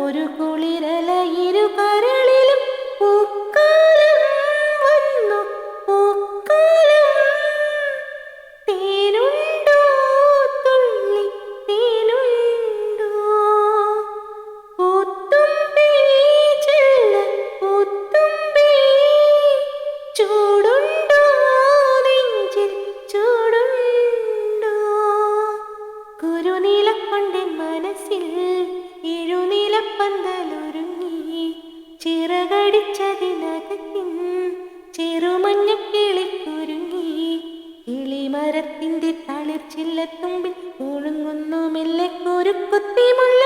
ഒരു കുളിരല ഇരു കരളിലും പൂക്കാലം വന്നു പൂക്കാലം തേനുണ്ടോ തുള്ളി തേനുണ്ടോ പൂത്തുമ്പി ചെല്ല പൂത്തുമ്പി ചൂടുണ്ടോ നെഞ്ചിൽ ചൂടുണ്ടോ കുരുനീലക്കൊണ്ടൻ മനസ്സിൽ എഴുനീലപ്പന്തലൊരുങ്ങി ചിറകടിച്ചതിനകത്തിൻ ചെറുമഞ്ഞ കിളിക്കുരുങ്ങി കിളിമരത്തിന്റെ തളിർച്ചില്ലത്തുമ്പിൽ ഒഴുങ്ങുന്നു മെല്ലെ കുരുക്കുത്തിമുള്ള